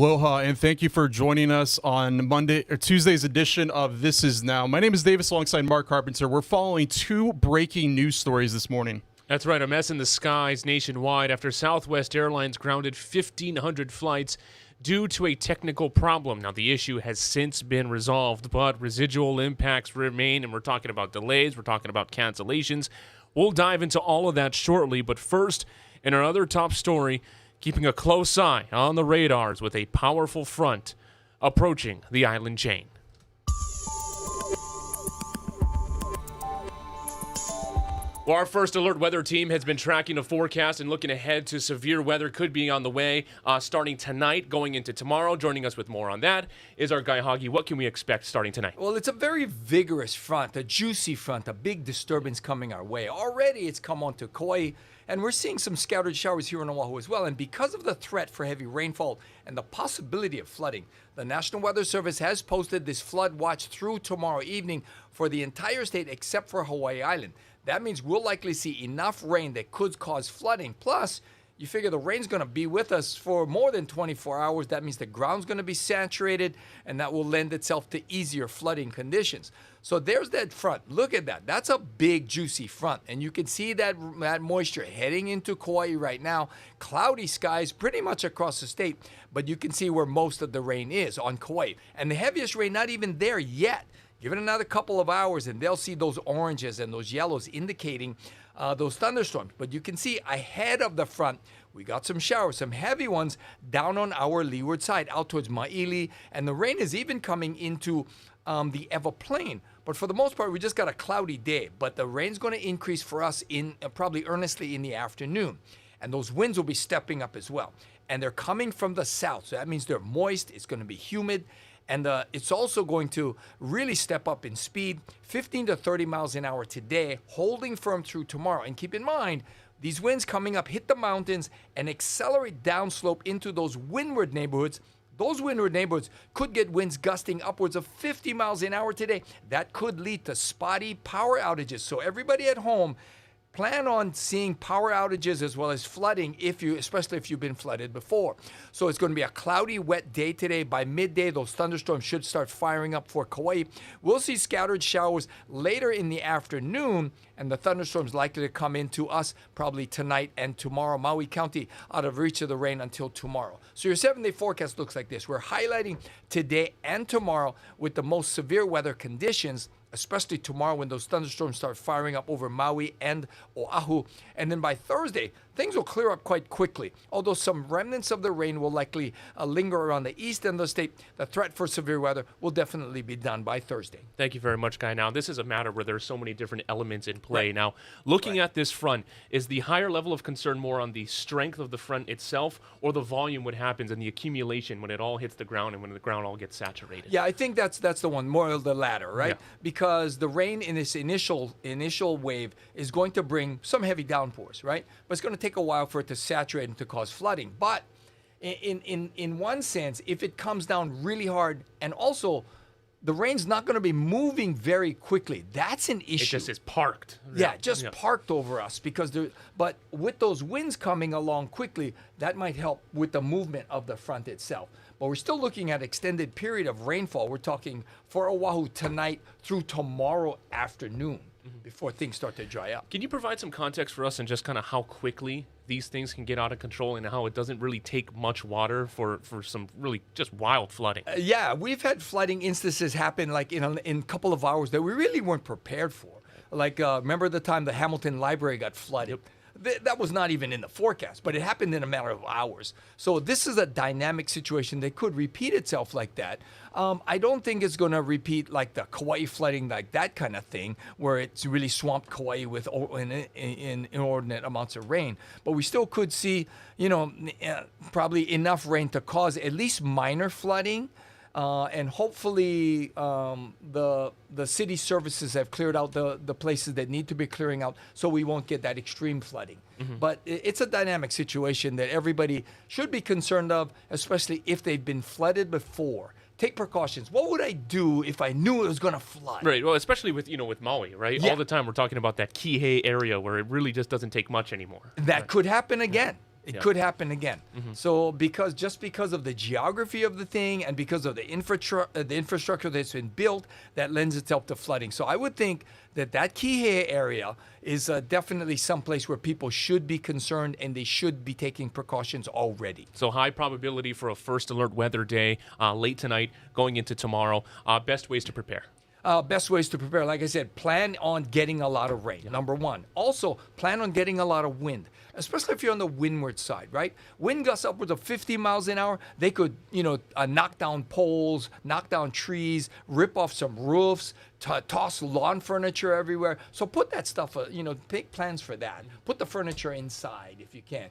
Aloha, and thank you for joining us on Tuesday's edition of This Is Now. My name is Davis alongside Mark Carpenter. We're following two breaking news stories this morning. That's right, a mess in the skies nationwide after Southwest Airlines grounded 1,500 flights due to a technical problem. Now, the issue has since been resolved, but residual impacts remain, and we're talking about delays, we're talking about cancellations. We'll dive into all of that shortly, but first, in our other top story, keeping a close eye on the radars with a powerful front approaching the island chain. Well, our first alert weather team has been tracking a forecast and looking ahead to severe weather could be on the way starting tonight, going into tomorrow. Joining us with more on that is our guy, Hoggy. What can we expect starting tonight? Well, it's a very vigorous front, a juicy front, a big disturbance coming our way. Already it's come onto Kauai, and we're seeing some scattered showers here in Oahu as well. And because of the threat for heavy rainfall and the possibility of flooding, the National Weather Service has posted this flood watch through tomorrow evening for the entire state except for Hawaii Island. That means we'll likely see enough rain that could cause flooding. Plus, you figure the rain's going to be with us for more than 24 hours. That means the ground's going to be saturated, and that will lend itself to easier flooding conditions. So there's that front. Look at that. That's a big, juicy front. And you can see that moisture heading into Kauai right now. Cloudy skies pretty much across the state, but you can see where most of the rain is on Kauai. And the heaviest rain not even there yet. Give it another couple of hours, and they'll see those oranges and those yellows indicating those thunderstorms. But you can see ahead of the front, we got some showers, some heavy ones down on our leeward side, out towards Maili, and the rain is even coming into the Ewa Plain. But for the most part, we just got a cloudy day. But the rain's going to increase for us in probably earnestly in the afternoon, and those winds will be stepping up as well. And they're coming from the south, so that means they're moist. It's going to be humid. And it's also going to really step up in speed, 15 to 30 miles an hour today, holding firm through tomorrow. And keep in mind, these winds coming up hit the mountains and accelerate downslope into those windward neighborhoods. Those windward neighborhoods could get winds gusting upwards of 50 miles an hour today. That could lead to spotty power outages. So everybody at home, plan on seeing power outages as well as flooding, especially if you've been flooded before. So it's going to be a cloudy, wet day today. By midday, those thunderstorms should start firing up for Kauai. We'll see scattered showers later in the afternoon, and the thunderstorms likely to come into us probably tonight and tomorrow. Maui County out of reach of the rain until tomorrow. So your 7-day forecast looks like this. We're highlighting today and tomorrow with the most severe weather conditions, especially tomorrow when those thunderstorms start firing up over Maui and Oahu. And then by Thursday, things will clear up quite quickly. Although some remnants of the rain will likely linger around the east end of the state, the threat for severe weather will definitely be done by Thursday. Thank you very much, Guy. Now, this is a matter where there's so many different elements in play. Right. Now, looking at this front, is the higher level of concern more on the strength of the front itself or the volume, what happens, and the accumulation when it all hits the ground and when the ground all gets saturated? Yeah, I think that's the one, more of the latter, right? Yeah. Because the rain in this initial wave is going to bring some heavy downpours, right? But it's going to take a while for it to saturate and to cause flooding. But in one sense, if it comes down really hard, and also the rain's not going to be moving very quickly, that's an issue. It just is parked. Yeah, just parked over us but with those winds coming along quickly, that might help with the movement of the front itself. But we're still looking at extended period of rainfall. We're talking for Oahu tonight through tomorrow afternoon before things start to dry up. Can you provide some context for us on just kind of how quickly these things can get out of control and how it doesn't really take much water for some really just wild flooding? Yeah, we've had flooding instances happen like in a couple of hours that we really weren't prepared for. Like, remember the time the Hamilton Library got flooded? Yep. That was not even in the forecast, but it happened in a matter of hours. So this is a dynamic situation that could repeat itself like that. I don't think it's going to repeat like the Kauai flooding, like that kind of thing, where it's really swamped Kauai with inordinate amounts of rain. But we still could see, probably enough rain to cause at least minor flooding. And hopefully the city services have cleared out the places that need to be clearing out so we won't get that extreme flooding. But it's a dynamic situation that everybody should be concerned of, especially if they've been flooded before. Take precautions. What would I do if I knew it was going to flood? Right. Well, especially with Maui, right? Yeah. All the time we're talking about that Kihei area where it really just doesn't take much anymore. That could happen again. It could happen again. So just because of the geography of the thing and because of the infrastructure that's been built, that lends itself to flooding. So I would think that Kihei area is definitely someplace where people should be concerned and they should be taking precautions already. So high probability for a first alert weather day late tonight, going into tomorrow. Best ways to prepare. Best ways to prepare, like I said, plan on getting a lot of rain, number one. Also, plan on getting a lot of wind, especially if you're on the windward side, right? Wind gusts upwards of 50 miles an hour. They could, knock down poles, knock down trees, rip off some roofs, toss lawn furniture everywhere. So put that stuff, make plans for that. Put the furniture inside if you can.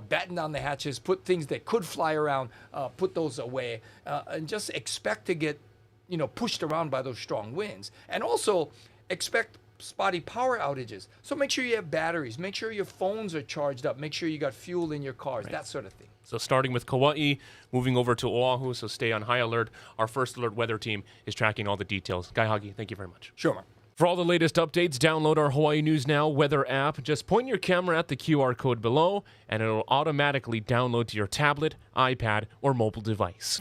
Batten down the hatches, put things that could fly around, put those away, and just expect to get pushed around by those strong winds. And also expect spotty power outages. So make sure you have batteries. Make sure your phones are charged up. Make sure you got fuel in your cars, that sort of thing. So starting with Kauai, moving over to Oahu, so stay on high alert. Our first alert weather team is tracking all the details. Guy Huggy, thank you very much. Sure, Mark. For all the latest updates, download our Hawaii News Now weather app. Just point your camera at the QR code below, and it'll automatically download to your tablet, iPad, or mobile device.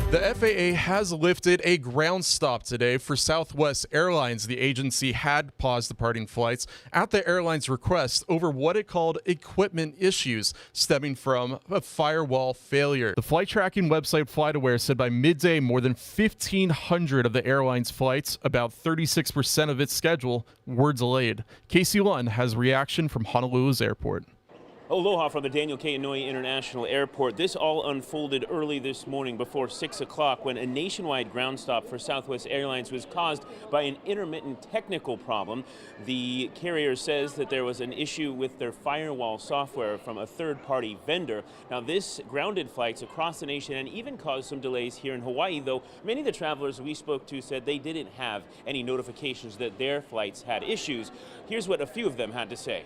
The FAA has lifted a ground stop today for Southwest Airlines. The agency had paused departing flights at the airline's request over what it called equipment issues stemming from a firewall failure. The flight tracking website FlightAware said by midday, more than 1,500 of the airline's flights, about 36% of its schedule, were delayed. Casey Lunn has reaction from Honolulu's airport. Aloha from the Daniel K. Inouye International Airport. This all unfolded early this morning before 6 o'clock when a nationwide ground stop for Southwest Airlines was caused by an intermittent technical problem. The carrier says that there was an issue with their firewall software from a third-party vendor. Now, this grounded flights across the nation and even caused some delays here in Hawaii, though many of the travelers we spoke to said they didn't have any notifications that their flights had issues. Here's what a few of them had to say.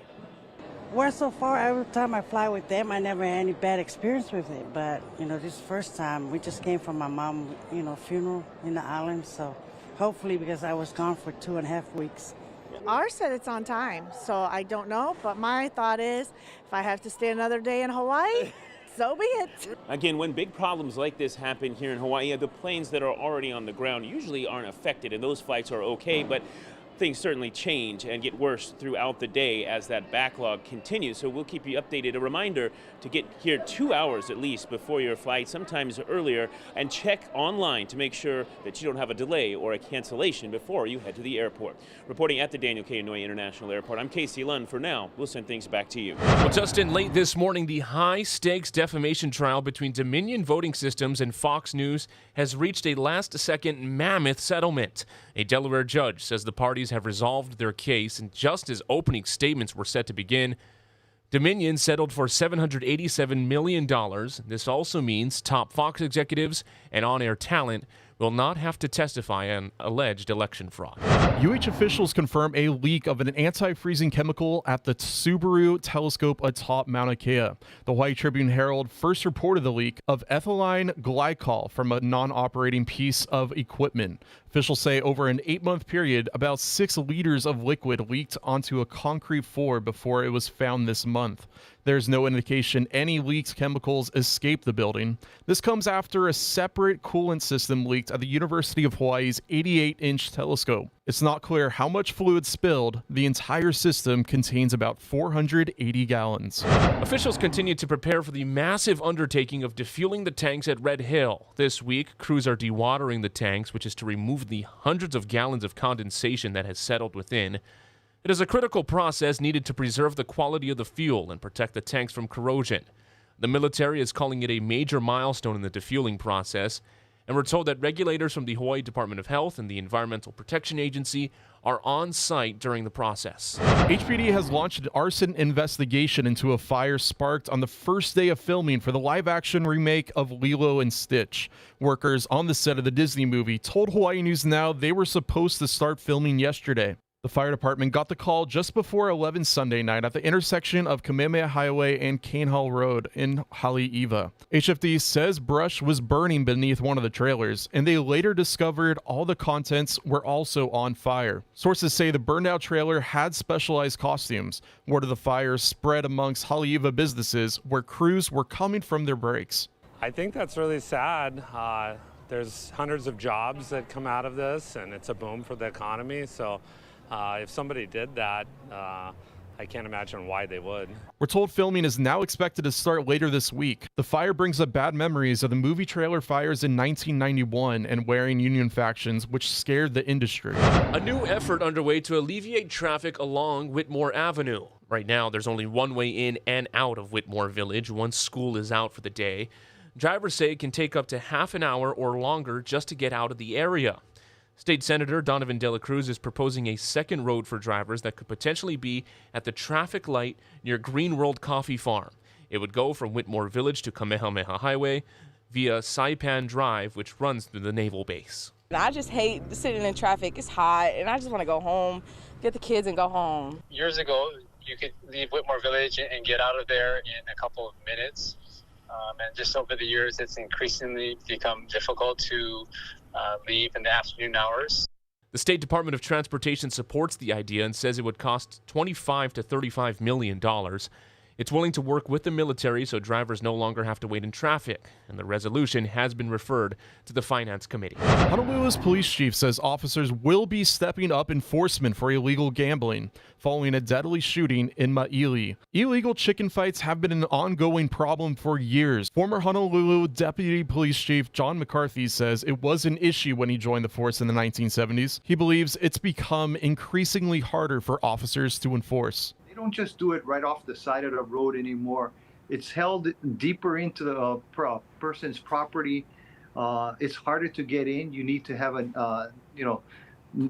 Well, so far, every time I fly with them, I never had any bad experience with it. But, this first time, we just came from my mom's, funeral in the island. So hopefully, because I was gone for 2.5 weeks. Ours said it's on time, so I don't know. But my thought is, if I have to stay another day in Hawaii, so be it. Again, when big problems like this happen here in Hawaii, the planes that are already on the ground usually aren't affected, and those flights are okay. But things certainly change and get worse throughout the day as that backlog continues. So we'll keep you updated. A reminder to get here 2 hours at least before your flight, sometimes earlier, and check online to make sure that you don't have a delay or a cancellation before you head to the airport. Reporting at the Daniel K. Inouye International Airport, I'm Casey Lunn. For now, we'll send things back to you. Well, just in late this morning, the high-stakes defamation trial between Dominion Voting Systems and Fox News has reached a last-second mammoth settlement. A Delaware judge says the parties have resolved their case, and just as opening statements were set to begin, Dominion settled for $787 million. This also means top Fox executives and on-air talent will not have to testify on alleged election fraud. UH officials confirm a leak of an anti-freezing chemical at the Subaru telescope atop Mauna Kea. The Hawaii Tribune Herald first reported the leak of ethylene glycol from a non-operating piece of equipment. Officials say over an 8-month period, about 6 liters of liquid leaked onto a concrete floor before it was found this month. There's no indication any leaked chemicals escaped the building. This comes after a separate coolant system leaked at the University of Hawaii's 88-inch telescope. It's not clear how much fluid spilled. The entire system contains about 480 gallons. Officials continue to prepare for the massive undertaking of defueling the tanks at Red Hill. This week, crews are dewatering the tanks, which is to remove the hundreds of gallons of condensation that has settled within. It is a critical process needed to preserve the quality of the fuel and protect the tanks from corrosion. The military is calling it a major milestone in the defueling process, and we're told that regulators from the Hawaii Department of Health and the Environmental Protection Agency are on site during the process. HPD has launched an arson investigation into a fire sparked on the first day of filming for the live-action remake of Lilo and Stitch. Workers on the set of the Disney movie told Hawaii News Now they were supposed to start filming yesterday. The fire department got the call just before 11 Sunday night at the intersection of Kamehameha Highway and Canehall Road in Haleiwa. HFD says brush was burning beneath one of the trailers, and they later discovered all the contents were also on fire. Sources say the burned out trailer had specialized costumes. Word of the fire spread amongst Haleiwa businesses where crews were coming from their breaks. I think that's really sad. There's hundreds of jobs that come out of this, and it's a boom for the economy. So if somebody did that, I can't imagine why they would. We're told filming is now expected to start later this week. The fire brings up bad memories of the movie trailer fires in 1991 and Waring Union factions, which scared the industry. A new effort underway to alleviate traffic along Whitmore Avenue. Right now, there's only one way in and out of Whitmore Village once school is out for the day. Drivers say it can take up to half an hour or longer just to get out of the area. State Senator Donovan De La Cruz is proposing a second road for drivers that could potentially be at the traffic light near Green World Coffee Farm. It would go from Whitmore Village to Kamehameha Highway via Saipan Drive, which runs through the naval base. I just hate sitting in traffic. It's hot, and I just want to go home, get the kids, and go home. Years ago, you could leave Whitmore Village and get out of there in a couple of minutes. And just over the years, it's increasingly become difficult to leave in the afternoon hours. The State Department of Transportation supports the idea and says it would cost $25 to $35 million. It's willing to work with the military so drivers no longer have to wait in traffic, and the resolution has been referred to the Finance Committee. Honolulu's police chief says officers will be stepping up enforcement for illegal gambling following a deadly shooting in Maili. Illegal chicken fights have been an ongoing problem for years. Former Honolulu Deputy Police Chief John McCarthy says it was an issue when he joined the force in the 1970s. He believes it's become increasingly harder for officers to enforce. They don't just do it right off the side of the road anymore. It's held deeper into the person's property. It's harder to get in. You need to have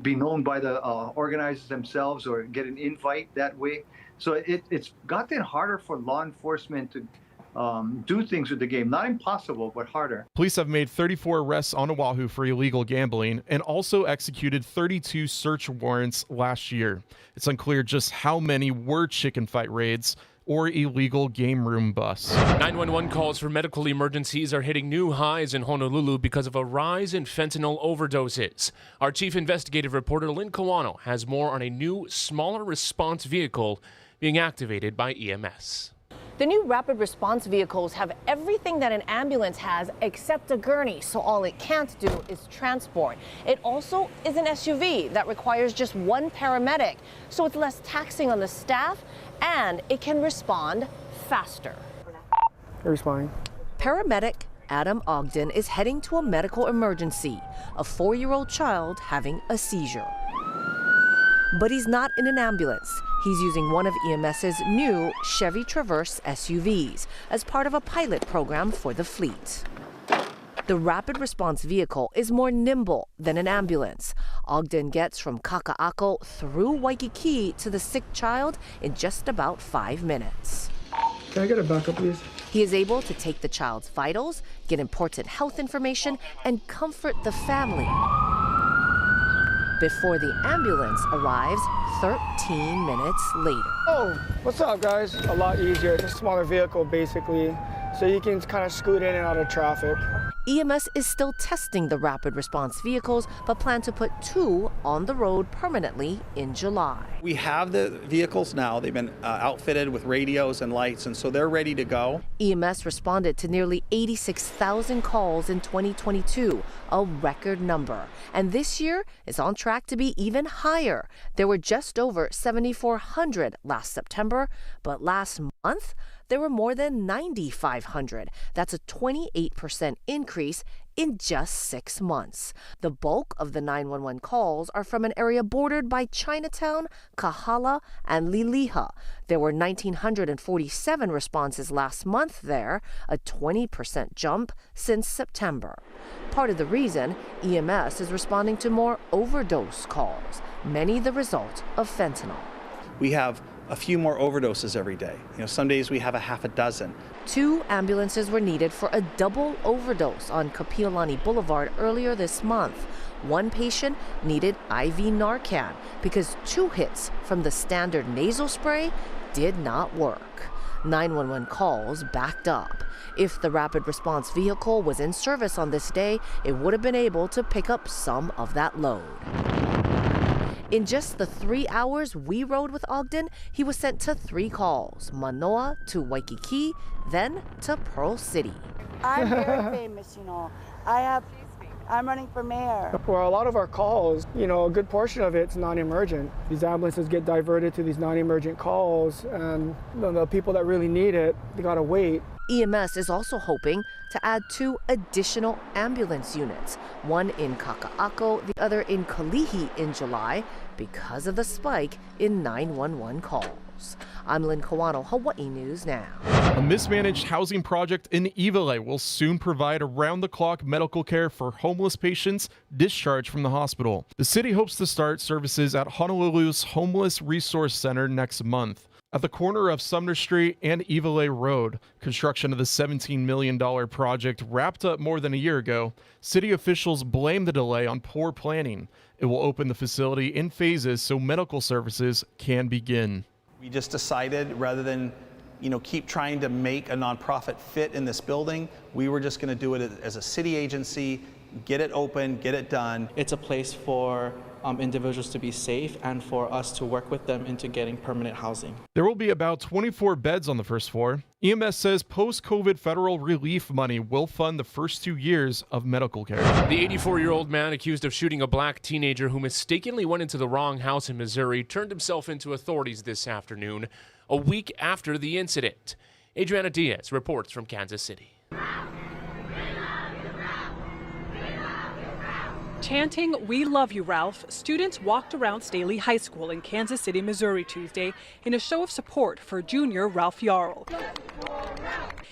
be known by the organizers themselves or get an invite that way. So it's gotten harder for law enforcement to do things with the game. Not impossible, but harder. Police have made 34 arrests on Oahu for illegal gambling and also executed 32 search warrants last year. It's unclear just how many were chicken fight raids or illegal game room busts. 911 calls for medical emergencies are hitting new highs in Honolulu because of a rise in fentanyl overdoses. Our chief investigative reporter Lynn Kawano has more on a new, smaller response vehicle being activated by EMS. The new rapid response vehicles have everything that an ambulance has except a gurney, so all it can't do is transport. It also is an SUV that requires just one paramedic, so it's less taxing on the staff and it can respond faster. Responding. Paramedic Adam Ogden is heading to a medical emergency, a 4-year-old child having a seizure. But he's not in an ambulance. He's using one of EMS's new Chevy Traverse SUVs as part of a pilot program for the fleet. The rapid response vehicle is more nimble than an ambulance. Ogden gets from Kaka'ako through Waikiki to the sick child in just about 5 minutes. Can I get a backup, please? He is able to take the child's vitals, get important health information, and comfort the family before the ambulance arrives 13 minutes later. Oh, what's up, guys? A lot easier. It's a smaller vehicle, basically, so you can kind of scoot in and out of traffic. EMS is still testing the rapid response vehicles, but plan to put 2 on the road permanently in July. We have the vehicles now. They've been outfitted with radios and lights, and so they're ready to go. EMS responded to nearly 86,000 calls in 2022, a record number. And this year is on track to be even higher. There were just over 7,400 last September, but last month, there were more than 9,500. That's a 28% increase in just 6 months. The bulk of the 911 calls are from an area bordered by Chinatown, Kahala, and Liliha. There were 1,947 responses last month there, a 20% jump since September. Part of the reason, EMS is responding to more overdose calls, many the result of fentanyl. We have a few more overdoses every day. Some days we have a half a dozen. 2 ambulances were needed for a double overdose on Kapiolani Boulevard earlier this month. One patient needed IV Narcan because 2 hits from the standard nasal spray did not work. 911 calls backed up. If the rapid response vehicle was in service on this day, it would have been able to pick up some of that load. In just the 3 hours we rode with Ogden, he was sent to 3 calls, Manoa to Waikiki, then to Pearl City. I'm very famous, I'm running for mayor. For a lot of our calls, a good portion of it's non-emergent. These ambulances get diverted to these non-emergent calls, and the people that really need it, they gotta wait. EMS is also hoping to add 2 additional ambulance units, one in Kaka'ako, the other in Kalihi in July, because of the spike in 911 calls. I'm Lynn Kawano, Hawaii News Now. A mismanaged housing project in Iwalei will soon provide around-the-clock medical care for homeless patients discharged from the hospital. The city hopes to start services at Honolulu's Homeless Resource Center next month. At the corner of Sumner Street and Iwalei Road, construction of the $17 million project wrapped up more than a year ago. City officials blame the delay on poor planning. It will open the facility in phases so medical services can begin. We just decided rather than keep trying to make a nonprofit fit in this building, we were just going to do it as a city agency, get it open, get it done. It's a place for individuals to be safe and for us to work with them into getting permanent housing. There will be about 24 beds on the first floor. EMS says post-COVID federal relief money will fund the first 2 years of medical care. The 84-year-old man accused of shooting a black teenager who mistakenly went into the wrong house in Missouri turned himself into authorities this afternoon, a week after the incident. Adriana Diaz reports from Kansas City. Chanting, "We love you, Ralph," students walked around Staley High School in Kansas City, Missouri Tuesday in a show of support for junior Ralph Yarl.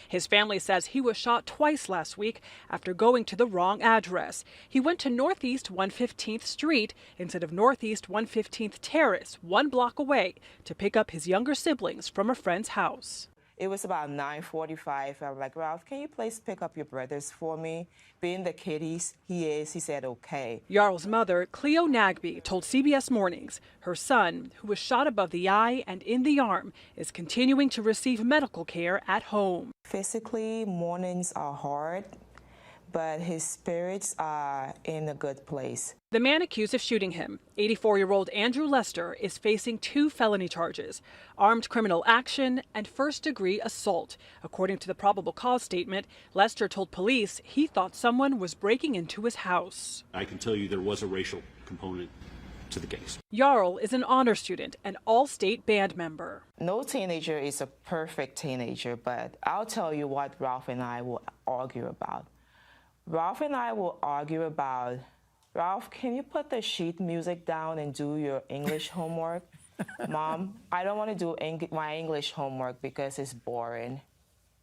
His family says he was shot twice last week after going to the wrong address. He went to Northeast 115th Street instead of Northeast 115th Terrace, 1 block away, to pick up his younger siblings from a friend's house. It was about 9:45. I'm like, Ralph, can you please pick up your brothers for me? Being the kid he is, he said okay. Yarl's mother, Cleo Nagby, told CBS Mornings her son, who was shot above the eye and in the arm, is continuing to receive medical care at home. Physically, mornings are hard, but his spirits are in a good place. The man accused of shooting him, 84-year-old Andrew Lester, is facing 2 felony charges, armed criminal action and first-degree assault. According to the probable cause statement, Lester told police he thought someone was breaking into his house. I can tell you there was a racial component to the case. Yarl is an honor student and all-state band member. No teenager is a perfect teenager, but I'll tell you what Ralph and I will argue about. Ralph and I will argue about, Ralph, can you put the sheet music down and do your English homework? Mom, I don't want to do my English homework because it's boring.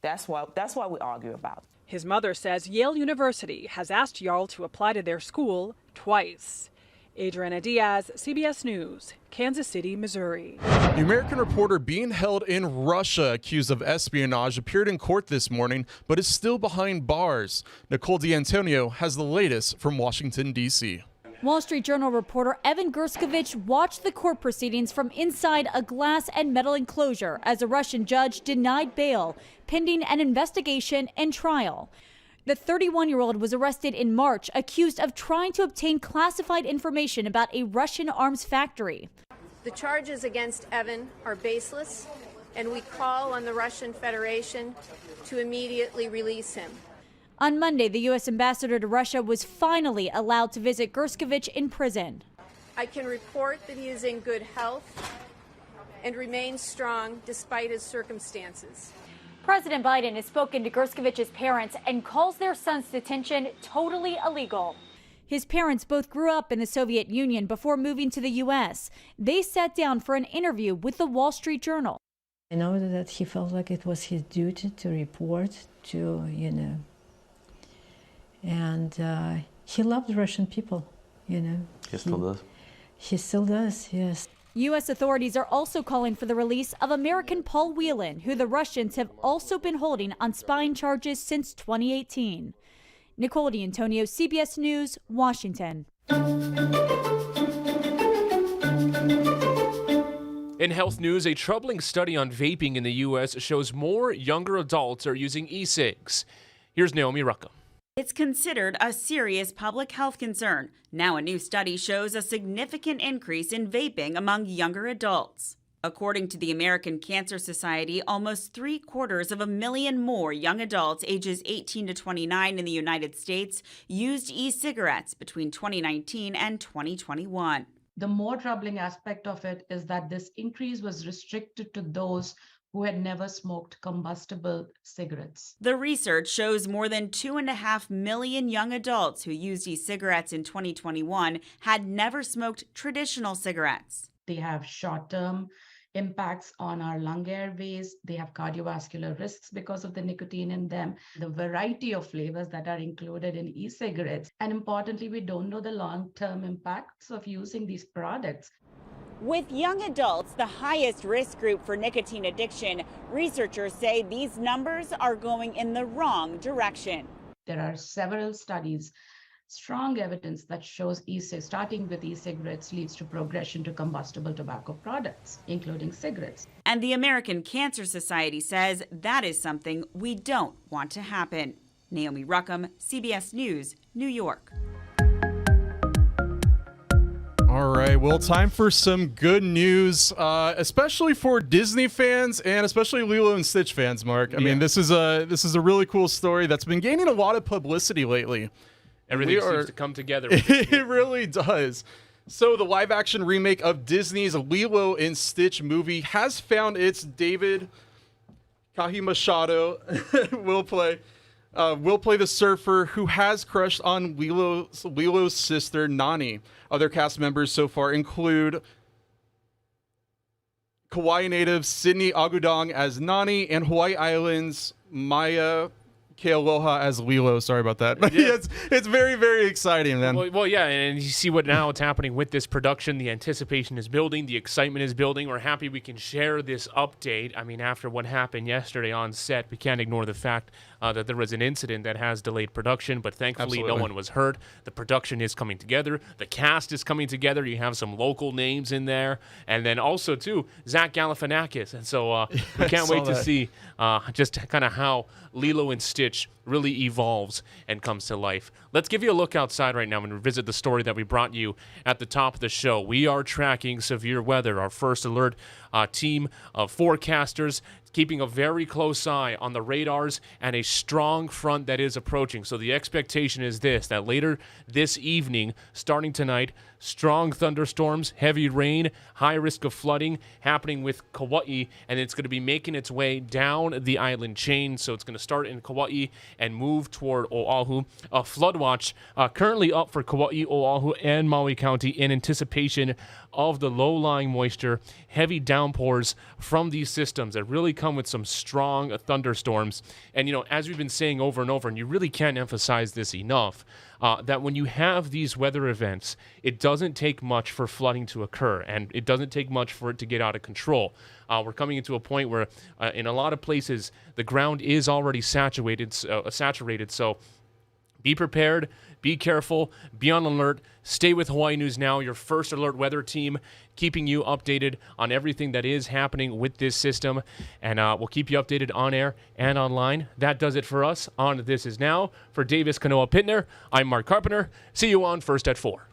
That's what we argue about. His mother says Yale University has asked Yarl to apply to their school twice. Adriana Diaz, CBS News, Kansas City, Missouri. The American reporter being held in Russia accused of espionage appeared in court this morning, but is still behind bars. Nicole D'Antonio has the latest from Washington, D.C. Wall Street Journal reporter Evan Gerskovich watched the court proceedings from inside a glass and metal enclosure as a Russian judge denied bail, pending an investigation and trial. The 31-year-old was arrested in March, accused of trying to obtain classified information about a Russian arms factory. The charges against Evan are baseless, and we call on the Russian Federation to immediately release him. On Monday, the U.S. ambassador to Russia was finally allowed to visit Gerskovich in prison. I can report that he is in good health and remains strong despite his circumstances. President Biden has spoken to Gerskovich's parents and calls their son's detention totally illegal. His parents both grew up in the Soviet Union before moving to the U.S. They sat down for an interview with the Wall Street Journal. I know that he felt like it was his duty to report to, and he loved Russian people, He still does. He still does, yes. U.S. authorities are also calling for the release of American Paul Whelan, who the Russians have also been holding on spying charges since 2018. Nicole D'Antonio, CBS News, Washington. In health news, a troubling study on vaping in the U.S. shows more younger adults are using e-cigs. Here's Naomi Ruckham. It's considered a serious public health concern. Now a new study shows a significant increase in vaping among younger adults. According to the American Cancer Society, almost 750,000 more young adults ages 18 to 29 in the United States used e-cigarettes between 2019 and 2021. The more troubling aspect of it is that this increase was restricted to those who had never smoked combustible cigarettes. The research shows more than 2.5 million young adults who used e-cigarettes in 2021 had never smoked traditional cigarettes. They have short-term impacts on our lung airways. They have cardiovascular risks because of the nicotine in them, the variety of flavors that are included in e-cigarettes. And importantly, we don't know the long-term impacts of using these products. With young adults, the highest risk group for nicotine addiction, researchers say these numbers are going in the wrong direction. There are several studies, strong evidence that shows starting with e-cigarettes leads to progression to combustible tobacco products, including cigarettes. And the American Cancer Society says that is something we don't want to happen. Naomi Ruckham, CBS News, New York. All right, well, time for some good news, especially for Disney fans and especially Lilo and Stitch fans, Mark. I mean, this is a really cool story that's been gaining a lot of publicity lately. Everything seems to come together. It really does. So the live-action remake of Disney's Lilo and Stitch movie has found its David Kahimashado will play the surfer who has crushed on Lilo's sister, Nani. Other cast members so far include Kauai native Sydney Agudong as Nani and Hawaii Islands Maya Kealoha as Lilo. Sorry about that. But yeah, it's very, very exciting, man. Well, yeah, and you see what's happening with this production. The anticipation is building. The excitement is building. We're happy we can share this update. I mean, after what happened yesterday on set, we can't ignore the fact that there was an incident that has delayed production, but thankfully no one was hurt. The production is coming together. The cast is coming together. You have some local names in there. And then also, too, Zach Galifianakis. And so we can't wait to see just kind of how Lilo and Stitch really evolves and comes to life. Let's give you a look outside right now and revisit the story that we brought you at the top of the show. We are tracking severe weather. Our first alert team of forecasters keeping a very close eye on the radars and a strong front that is approaching. So the expectation is that later this evening, starting tonight, strong thunderstorms, heavy rain, high risk of flooding happening with Kauai, and it's going to be making its way down the island chain. So it's going to start in Kauai and move toward Oahu. A flood watch currently up for Kauai, Oahu, and Maui County in anticipation of the low-lying moisture, heavy downpours from these systems that really come with some strong thunderstorms. And, as we've been saying over and over, and you really can't emphasize this enough, that when you have these weather events, it doesn't take much for flooding to occur, and it doesn't take much for it to get out of control. We're coming into a point where, in a lot of places, the ground is already saturated, so be prepared, be careful, be on alert, stay with Hawaii News Now, your first alert weather team, keeping you updated on everything that is happening with this system, and we'll keep you updated on air and online. That does it for us on This Is Now. For Davis Kanoa Pittner, I'm Mark Carpenter. See you on First at 4.